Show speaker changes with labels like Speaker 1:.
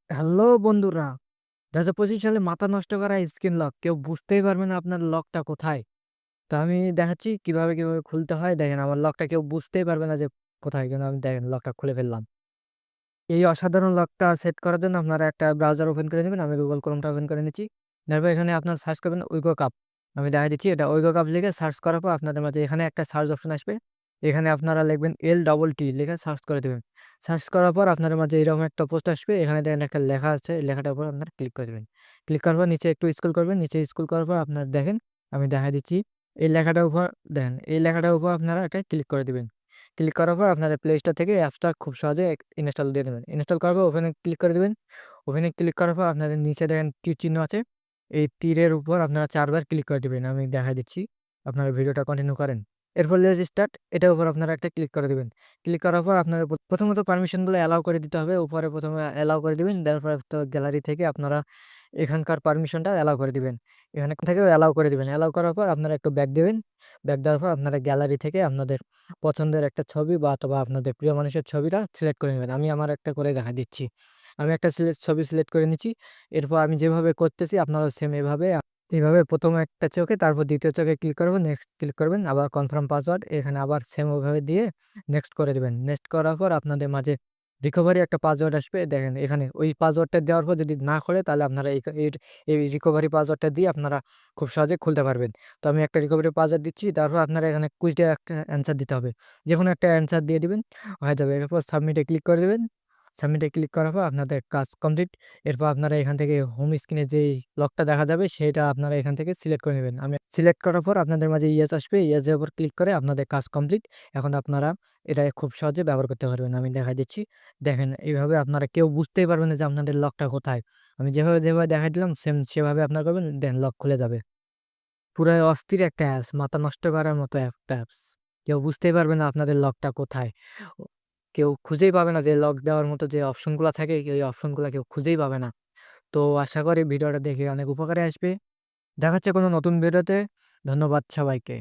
Speaker 1: Hello বন্ধুরা! ২০২৫ সালে মাথা নষ্ট করা স্ক্রিন লক। কেউ বুঝতেই পারবে না আপনার লকটা কোথায়। তো আমি দেখাচ্ছি কিভাবে খুলতে হয়। দেখেন আমার লকটা কেউ বুঝতেই পারবে না যে কোথায়। কিন্তু আমি দেখেন লকটা খুলে ফেললাম। এই অসাধারণ লকটা সেট করার জন্য আপনারা একটা ব্রাউজার ওপেন করে নিবেন। আমি Google Chromeটা ওপেন করে নিচ্ছি। নেওয়ার পর এখানে আপনারা সার্চ করবেন উইগো কাপ। আমি দেখাই দিচ্ছি এটা উইগো কাপ লিখে সার্চ করার পর আপনাদের মাঝে এখানে একটা সার্চ অপশন আসবে। এখানে আপনারা লিখবেন LTT লিখে সার্চ করে দিবেন। সার্চ করার পর আপনাদের মাঝে এরকম একটা পোস্ট আসবে। এখানে দেখেন একটা লেখা আছে। এই লেখাটার উপর আপনারা ক্লিক করে দিবেন। ক্লিক করার পর নিচে একটু স্ক্রল করবেন। নিচে স্ক্রল করার পর আপনারা দেখেন আমি দেখাই দিচ্ছি। এই লেখাটার উপর দেখেন এই লেখাটার উপর আপনারা একটা ক্লিক করে দিবেন। ক্লিক করার পর আপনাদের প্লে স্টোর থেকে অ্যাপসটা খুব সহজে ইনস্টল দিয়ে দেবেন। ইনস্টল করার পর ওপেনে ক্লিক করে দিবেন। ওপেনে ক্লিক করার পর আপনাদের নিচে দেখেন তীর চিহ্ন আছে। এই তীরের উপর আপনারা ৪ বার ক্লিক করে দিবেন। আমি দেখাই দিচ্ছি। আপনারা ভিডিওটা কন্টিনিউ করেন। এরপর লেটস স্টার্ট এটার উপর আপনারা একটা ক্লিক করে দিবেন। ক্লিক করার পর আপনাদের প্রথমত পারমিশনগুলো অ্যালাউ করে দিতে হবে। উপরে প্রথমে অ্যালাউ করে দিবেন। দেওয়ার পর তো গ্যালারি থেকে আপনারা এখানকার পারমিশনটা অ্যালাউ করে দিবেন। এখানে থেকেও অ্যালাউ করে দিবেন। অ্যালাউ করার পর আপনারা একটু ব্যাক দিবেন। ব্যাক দেওয়ার পর আপনারা গ্যালারি থেকে আপনাদের পছন্দের একটা ছবি বা অথবা আপনাদের প্রিয় মানুষের ছবিটা সিলেক্ট করে নেবেন। আমি আমার একটা করে দেখা দিচ্ছি। আমি একটা ছবি সিলেক্ট করে নিচ্ছি। এরপর আমি যেভাবে করতেছি আপনারাও সেম এইভাবে ১ম একটা চোখে তারপর ২য় চোখে ক্লিক করবেন, নেক্সট ক্লিক করবেন। আবার কনফার্ম পাসওয়ার্ড এখানে আবার সেম ওইভাবে দিয়ে নেক্সট করে দিবেন। নেক্সট করার পর আপনাদের মাঝে রিকভারি একটা পাসওয়ার্ড আসবে। দেখেন এখানে ওই পাসওয়ার্ডটা দেওয়ার পর যদি না খোলে তাহলে আপনারা এই রিকভারি পাসওয়ার্ডটা দিয়ে আপনারা খুব সহজে খুলতে পারবেন। তো আমি একটা রিকভারি পাসওয়ার্ড দিচ্ছি। তারপর আপনারা এখানে কুইজে একটা অ্যান্সার দিতে হবে। যেকোনো একটা অ্যান্সার দিয়ে দিবেন, হয়ে যাবে। এরপর সাবমিটে ক্লিক করে দিবেন। সাবমিটে ক্লিক করার পর আপনাদের কাজ কমপ্লিট। এরপর আপনারা এখান থেকে হোম স্ক্রিনে যেই লকটা দেখা যাবে সেটা আপনারা এখান থেকে সিলেক্ট করে নেবেন। আমি সিলেক্ট করার পর আপনাদের মাঝে ইয়েস আসবে। ইয়েসের উপর ক্লিক করে আপনাদের কাজ কমপ্লিট। এখন আপনারা এটা খুব সহজে ব্যবহার করতে পারবেন। আমি দেখাই দিচ্ছি। দেখেন এইভাবে আপনারা কেউ বুঝতেই পারবেন না যে আপনাদের লকটা কোথায়। আমি যেভাবে দেখাই দিলাম সেম সেভাবে আপনারা করবেন, দেন লক খুলে যাবে। পুরাই অস্থির একটা অ্যাপস, মাথা নষ্ট করার মতো একটা অ্যাপস। কেউ বুঝতেই পারবে না আপনাদের লকটা কোথায়। ও কেউ খুঁজেই পাবে না যে লক দেওয়ার মতো যে অপশনগুলা থাকে, এই অপশনগুলা কেউ খুঁজেই পাবে না। তো আশা করি ভিডিওটা দেখে অনেক উপকারে আসবে। দেখা হচ্ছে কোনো নতুন ভিডিওতে। ধন্যবাদ সবাইকে।